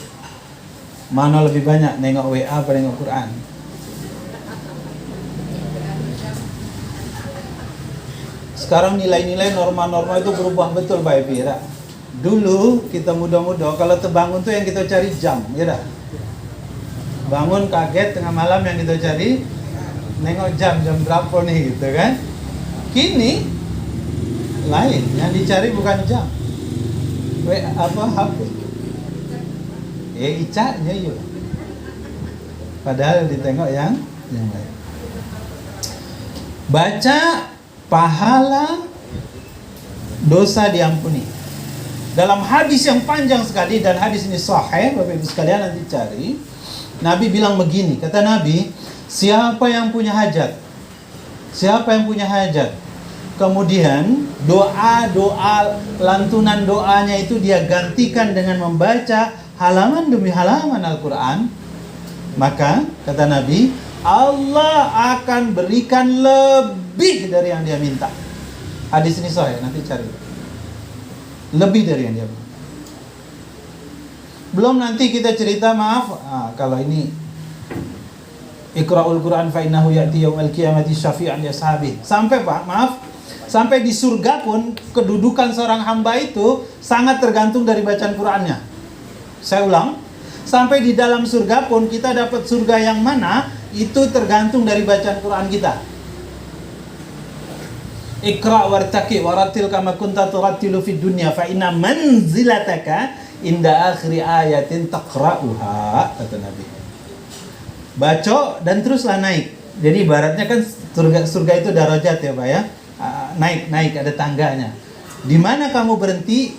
Mana lebih banyak nengok WA atau nengok Quran? Sekarang nilai-nilai norma-norma itu berubah betul Pak Epira. Dulu kita muda-muda kalau terbangun tuh yang kita cari jam, ya dah. Bangun kaget tengah malam yang kita cari nengok jam berapa nih gitu kan. Kini lain, yang dicari bukan jam. HP. Icaknya yuk. Padahal ditengok yang lain. Baca pahala dosa diampuni. Dalam hadis yang panjang sekali, dan hadis ini sahih, Bapak Ibu sekalian nanti cari. Nabi bilang begini, kata Nabi, siapa yang punya hajat? Kemudian doa-doa, lantunan doanya itu dia gantikan dengan membaca halaman demi halaman Al-Quran. Maka, kata Nabi, Allah akan berikan lebih dari yang dia minta. Hadis ini sahih, nanti cari. Lebih dari yang dia minta. Belum nanti kita cerita, kalau ini Iqra'ul Quran fa innahu ya'ti yaumil qiyamati syafi'an li ashabi. Sampai di surga pun kedudukan seorang hamba itu sangat tergantung dari bacaan Qurannya. Saya ulang, sampai di dalam surga pun kita dapat surga yang mana itu tergantung dari bacaan Quran kita. Iqra' wartaqi waratil kama kunta turattilu fid dunya fa inna manzilataka inda akhiri ayatin taqra'uha, kata Nabi. Baca dan teruslah naik. Jadi ibaratnya kan surga itu darajat ya Pak ya. Naik ada tangganya. Di mana kamu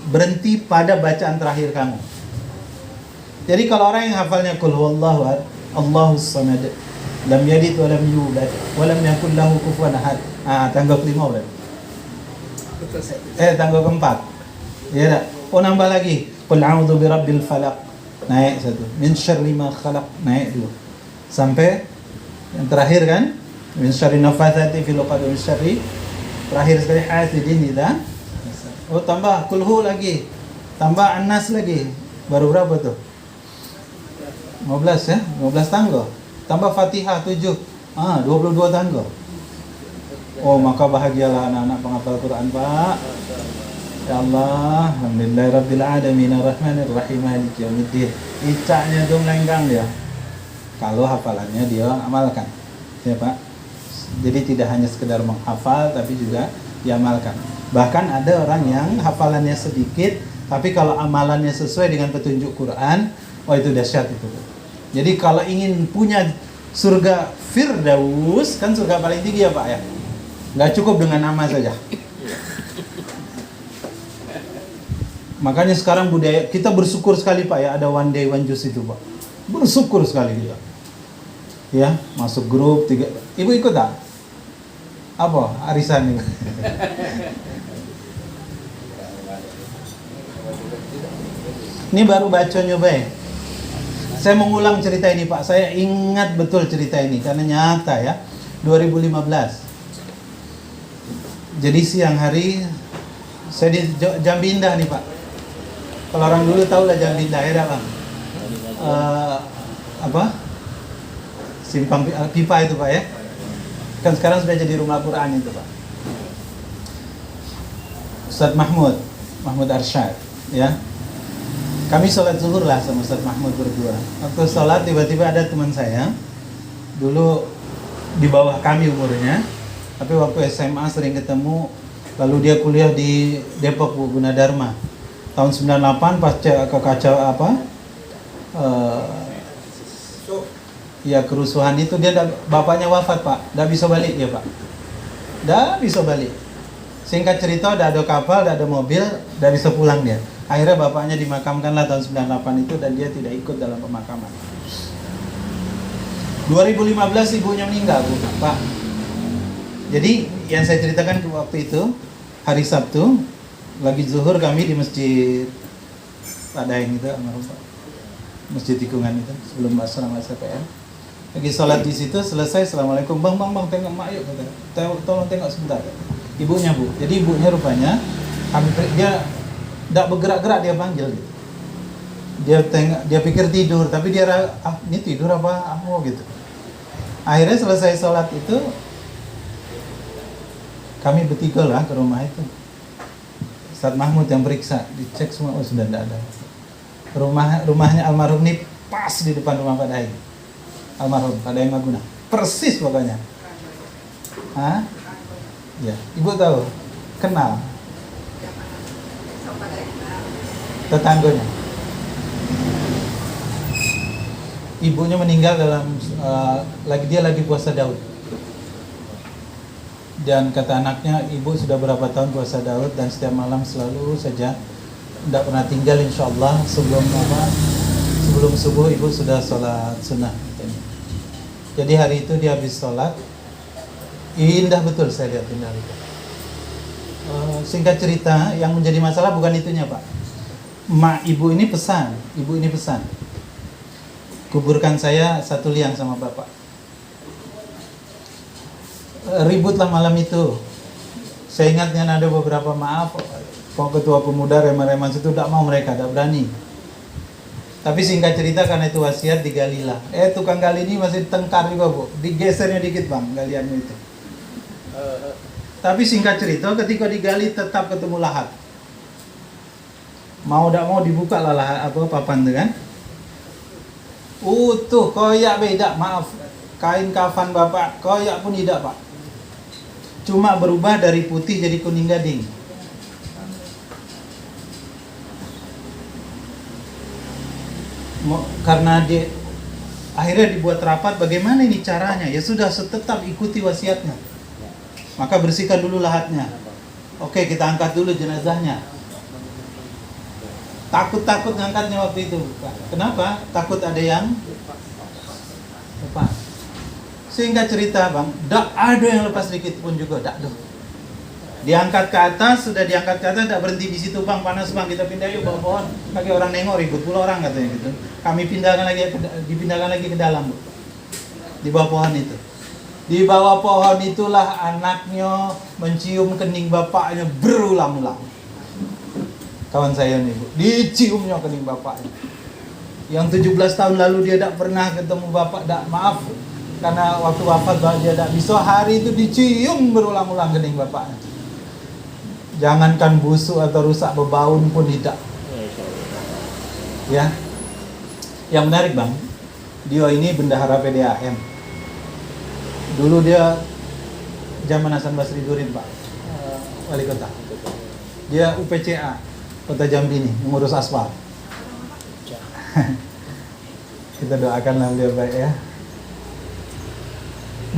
berhenti pada bacaan terakhir kamu. Jadi kalau orang yang hafalnya qul huwallahu ahad, Allahus samad, lam yalid wa lam yulad wa lam yakul lahu kufuwan ahad. Tangga kelima berarti. Tangga keempat. Ya tak? Nambah lagi. Qul a'udzu birabbil falaq. Naik satu. Min syarri ma khalaq. Naik dua. Sampai yang terakhir kan? Min syarri nafathati fil 'uqad wa min syarri terakhir sekali hasidin idza. Oh tambah kulhu lagi. Tambah An-Nas lagi. Baru berapa tuh? 15 ya? 15 tangga. Tambah Fatihah 7. 22 tangga. Oh, maka bahagialah anak-anak penghafal Quran, Pak. Ya Allah, alhamdulillahirabbil alamin arrahmanir rahim maliki yaumiddin. Icaknya tuh melenggang dia. Kalau hafalannya dia amalkan. Ya, Pak. Jadi tidak hanya sekedar menghafal tapi juga diamalkan. Bahkan ada orang yang hafalannya sedikit tapi kalau amalannya sesuai dengan petunjuk Quran, oh itu dahsyat itu. Jadi kalau ingin punya surga Firdaus, kan surga paling tinggi ya Pak ya. Nggak cukup dengan nama saja. Makanya sekarang budaya kita bersyukur sekali Pak ya ada one day one juice itu Pak. Bersyukur sekali kita. Ya, masuk grup 3. Ibu ikut tak? Apa? Arisan itu. Ini baru baca nyoba ya. Saya mengulang cerita ini Pak. Saya ingat betul cerita ini karena nyata ya. 2015. Jadi siang hari saya di Jambindah nih Pak. Kalau orang dulu tahu lah Jambindah ya Bang. Apa? Simpang pipa itu Pak ya. Kan sekarang sudah jadi rumah Quran itu Pak. Ustadz Mahmud Arsyad ya. Kami sholat zuhur lah sama Ustadz Mahmud berdua. Waktu sholat tiba-tiba ada teman saya. Dulu di bawah kami umurnya. Tapi waktu SMA sering ketemu. Lalu dia kuliah di Depok Bu, Gunadarma. Tahun 98 pas kekacau apa? Ya kerusuhan itu dia bapaknya wafat Pak. Nggak bisa balik dia Pak. Nggak bisa balik. Singkat cerita udah ada kapal, udah ada mobil, nggak bisa pulang dia. Akhirnya bapaknya dimakamkan lah tahun 98 itu dan dia tidak ikut dalam pemakaman. 2015 ibunya meninggal Bu, Pak. Jadi yang saya ceritakan waktu itu hari Sabtu lagi zuhur kami di masjid Pak Daeng itu, masjid tikungan itu sebelum asrama SPM. Lagi sholat di situ selesai assalamualaikum bang tengok mak yuk kata. Tolong tengok sebentar. Ibunya Bu. Jadi ibunya rupanya dia tidak bergerak-gerak dia panggil gitu. Dia pikir tidur tapi dia ini tidur apa gitu. Akhirnya selesai sholat itu kami bertiga lah ke rumah itu. Ustadz Mahmud yang periksa, dicek semua, oh sudah tidak ada. Rumahnya almarhum ini pas di depan rumah Pak Daeng. Almarhum Pak Daeng Maguna. Persis pokoknya. Hah? Ya, Ibu tahu? Kenal? Tetangganya. Ibunya meninggal dalam dia lagi puasa Daud. Dan kata anaknya, ibu sudah berapa tahun puasa Daud dan setiap malam selalu saja tidak pernah tinggal insyaallah sebelum subuh ibu sudah sholat sunnah. Jadi hari itu dia habis sholat, indah betul saya lihat indah itu. Singkat cerita, yang menjadi masalah bukan itunya Pak. Ibu ini pesan, kuburkan saya 1 liang sama bapak. Ributlah malam itu. Saya ingatnya ada beberapa ketua pemuda reman-reman itu tidak mau mereka, tidak berani. Tapi singkat cerita karena itu wasiat digalilah. Tukang gali ini masih tengkar juga Bu. Digesernya dikit Bang galiannya itu. Tapi singkat cerita ketika digali tetap ketemu lahat. Mau tidak mau dibuka lah lahat papan itu kan. Utuh koyak beda maaf. Kain kafan bapak koyak pun tidak Pak. Cuma berubah dari putih jadi kuning gading. Karena akhirnya dibuat rapat bagaimana ini caranya. Ya sudah tetap ikuti wasiatnya. Maka bersihkan dulu lahatnya. Oke kita angkat dulu jenazahnya. Takut ngangkatnya waktu itu Pak. Kenapa? Takut ada yang lepas. Singkat cerita Bang, tak ada yang lepas sedikit pun juga, tak ada. Diangkat ke atas, sudah diangkat ke atas, tak berhenti di situ Bang, panas Bang, kita pindah yuk bawah pohon. Bagi orang nengok ribut pula orang katanya gitu. Kami dipindahkan lagi ke dalam Bu. Di bawah pohon itu. Di bawah pohon itulah anaknya mencium kening bapaknya berulang-ulang. Kawan saya nih Bu, diciumnya kening bapaknya. Yang 17 tahun lalu dia tidak pernah ketemu bapak, maaf. Karena waktu wafat dia tidak bisa, hari itu dicium berulang-ulang kening bapaknya. Jangankan busuk atau rusak bebaun pun tidak. Ya. Yang menarik Bang, dia ini bendahara PDAM. Dulu dia zaman Hasan Basri Durin Pak, wali kota. Dia UPCA Kota Jambi nih, mengurus aspal. Kita doakanlah beliau baik ya.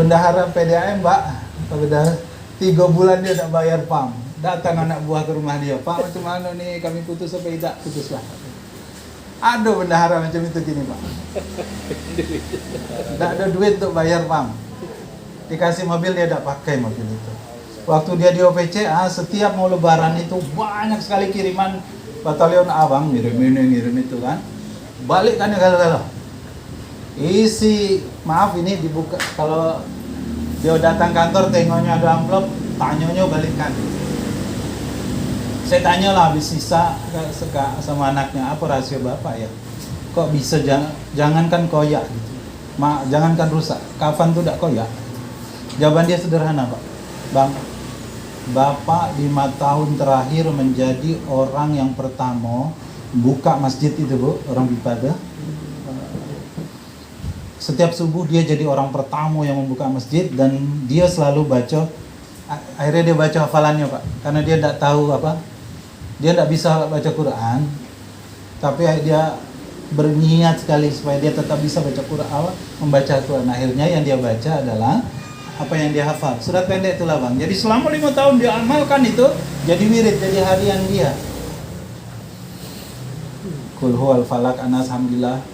Bendahara PDAM Mbak, udah 3 bulan dia tak bayar PAM. Datang anak buah ke rumah dia, Pak macam mana nih, kami putus apa tidak? Putuslah. Ada bendahara macam itu gini Pak. Tidak ada duit untuk bayar PAM. Dikasih mobil dia tidak pakai mobil itu. Waktu dia di OPCA, setiap mau lebaran itu banyak sekali kiriman batalion abang, ngirim itu kan. Balik kan kalau isi, maaf ini dibuka, kalau dia datang kantor tengoknya ada amplop, tanyanya balikkan. Saya tanya lah habis sisa sama anaknya, apa rahasia bapak ya? Kok bisa jangankan koyak gitu, jangankan rusak, kafan tuh tidak koyak. Jawaban dia sederhana Pak, Bang, Bapak 5 tahun terakhir menjadi orang yang pertama buka masjid itu Bu, orang ibadah. Setiap subuh dia jadi orang pertama yang membuka masjid, dan dia selalu baca. Akhirnya dia baca hafalannya Pak, karena dia tidak tahu apa, dia tidak bisa baca Quran, tapi dia berniat sekali supaya dia tetap bisa baca Quran, membaca Quran. Akhirnya yang dia baca adalah apa yang dia hafal, surat pendek itulah Bang. Jadi selama 5 tahun dia amalkan itu, jadi wirid, jadi harian dia. Qul huwal falak, anas, alhamdulillah,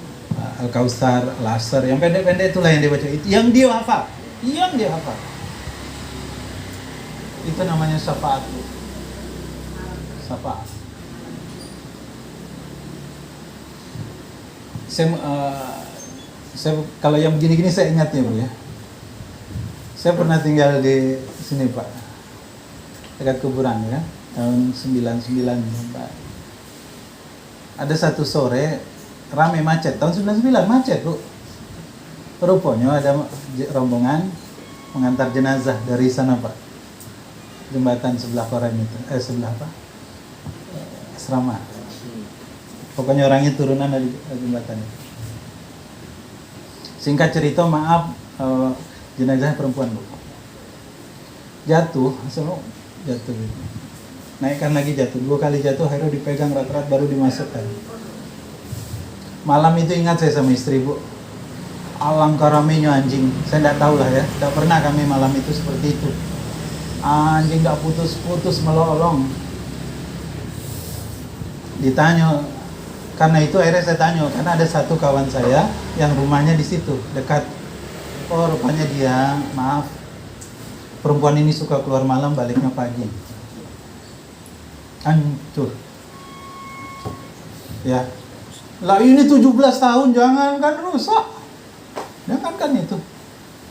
al-kausar, al-asr, yang pendek-pendek itulah yang dia baca, itu yang dia hafal, itu namanya syafaat. Syafaat. Saya kalau yang begini-gini saya ingat ya Bu ya. Saya pernah tinggal di sini Pak, dekat kuburan ya, tahun 99 Pak. Ada satu sore rame macet, tahun 99 macet Bu. Rupanya ada rombongan mengantar jenazah dari sana Pak, jembatan sebelah Korem itu, sebelah apa? Asrama. Pokoknya orangnya turunan dari jembatan itu. Singkat cerita, maaf, jenazah perempuan Bu, jatuh, gitu. Naikkan lagi jatuh, 2 kali jatuh, akhirnya dipegang rat-rat baru dimasukkan. Malam itu ingat saya sama istri Bu, alangkah ramenya anjing. Saya tidak tahu lah ya, tidak pernah kami malam itu seperti itu. Anjing tidak putus-putus melolong. Ditanya, karena itu akhirnya saya tanya, karena ada satu kawan saya yang rumahnya di situ dekat. Oh rupanya dia, maaf, perempuan ini suka keluar malam, baliknya pagi. Hancur. Ya. Lah ini 17 tahun, jangankan rusak. Jangankan itu.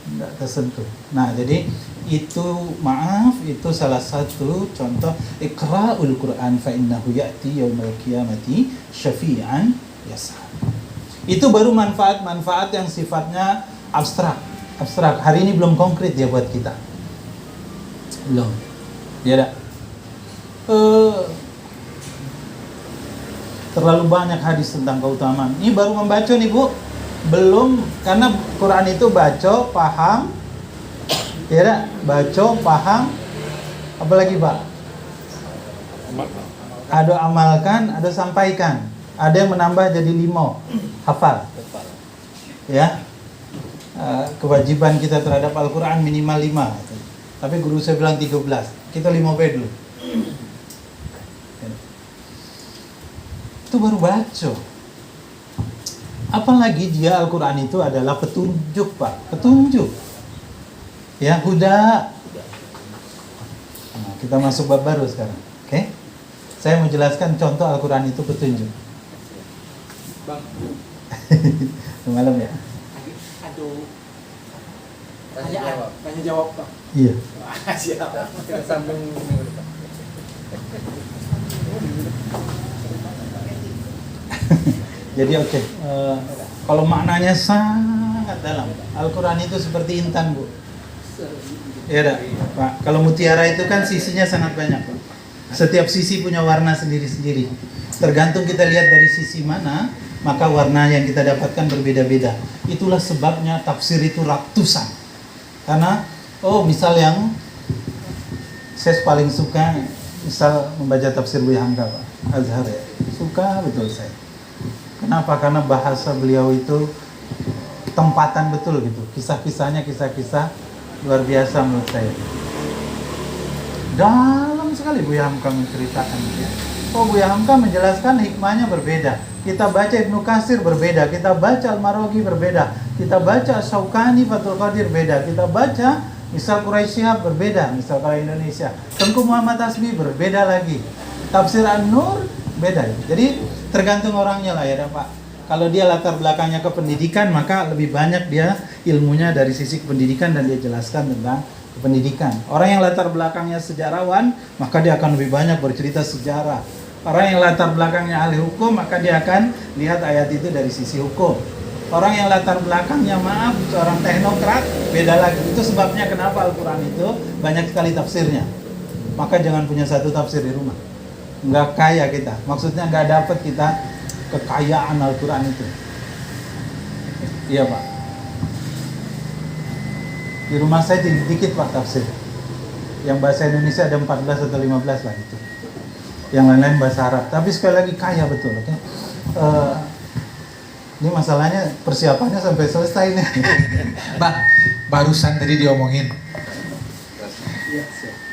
Enggak tersentuh. Nah, jadi itu, maaf, itu salah satu contoh iqra'ul Qur'an fa innahu ya'ti yaumal qiyamati syafi'an yas'a. Itu baru manfaat-manfaat yang sifatnya abstrak. Hari ini belum konkret ya buat kita. Belum. Ya dah. Terlalu banyak hadis tentang keutamaan. Ini baru membaca nih Bu. Belum, karena Quran itu baca, paham. Ya dah, baca, paham. Apalagi Pak? Ada amalkan, ada sampaikan. Ada yang menambah jadi 5. Hafal. Ya. Kewajiban kita terhadap Al-Quran minimal 5. Tapi guru saya bilang 13. Kita 5 dulu. Itu baru baca. Apalagi dia Al-Quran itu adalah petunjuk Pak. Petunjuk. Ya, huda. Nah, kita masuk bab baru sekarang. Oke? Saya mau jelaskan contoh Al-Quran itu petunjuk. Bang. Malam ya? Tanya jawab Pak. Iya. Siap. Kita sambung minggu depan. Jadi oke, kalau maknanya sangat dalam, Al-Quran itu seperti intan, Bu. Ya dah, Pak. Kalau mutiara itu kan sisinya sangat banyak, Pak. Setiap sisi punya warna sendiri-sendiri. Tergantung kita lihat dari sisi mana, maka warna yang kita dapatkan berbeda-beda. Itulah sebabnya tafsir itu ratusan. Karena, misal yang saya paling suka, misal membaca tafsir Buya Hamka, Pak Azhar ya, suka betul saya. Kenapa? Karena bahasa beliau itu tempatan betul gitu. Kisah-kisahnya kisah-kisah luar biasa menurut saya. Dalam sekali Buya Hamka menceritakan ya. Buya Hamka menjelaskan hikmahnya berbeda. Kita baca Ibnu Katsir berbeda, kita baca Al-Maraghi berbeda, kita baca Syaukani Fathul Qadir beda, kita baca misal Quraisy Shihab berbeda, misal kalau Indonesia. Tengku Muhammad Hasbi berbeda lagi. Tafsir An-Nur beda. Jadi tergantung orangnya lah ya Pak. Kalau dia latar belakangnya ke pendidikan, maka lebih banyak dia ilmunya dari sisi pendidikan dan dia jelaskan tentang pendidikan. Orang yang latar belakangnya sejarawan, maka dia akan lebih banyak bercerita sejarah. Orang yang latar belakangnya ahli hukum, maka dia akan lihat ayat itu dari sisi hukum. Orang yang latar belakangnya seorang teknokrat, beda lagi. Itu sebabnya kenapa Al-Quran itu banyak sekali tafsirnya. Maka jangan punya satu tafsir di rumah. Nggak kaya kita. Maksudnya nggak dapat kita kekayaan Al-Quran itu. Iya Pak. Di rumah saya dikit Pak tafsir. Yang bahasa Indonesia ada 14 atau 15 lah gitu. Yang lain-lain bahasa Arab. Tapi sekali lagi kaya betul. Okay? Ini masalahnya persiapannya sampai selesai nih. Bang, barusan tadi diomongin.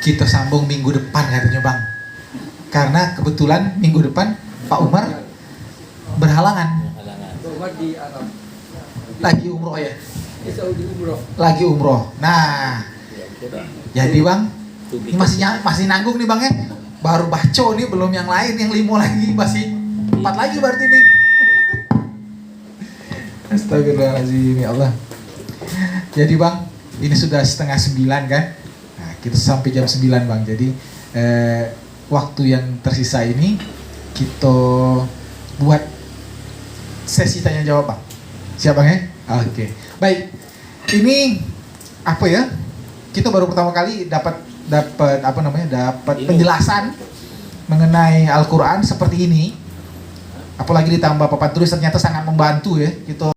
Kita sambung minggu depan katanya Bang. Karena kebetulan minggu depan Pak Umar berhalangan. Umar di Arab. Lagi umroh ya? Di Saudi umroh. Lagi umroh. Nah, jadi Bang, ini masih nanggung nih Bang ya? Baru baco nih, belum yang lain, yang 5 lagi, masih 4 lagi berarti nih. Astagfirullahaladzim, ya Allah. Jadi Bang, ini sudah 8:30 kan? Nah, kita sampai jam 9 Bang. Jadi waktu yang tersisa ini kita buat sesi tanya jawab Bang. Siap Bang ya? Oke. Baik. Ini apa ya? Kita baru pertama kali dapat penjelasan mengenai Al-Quran seperti ini. Apalagi ditambah papan tulis ternyata sangat membantu ya. Kita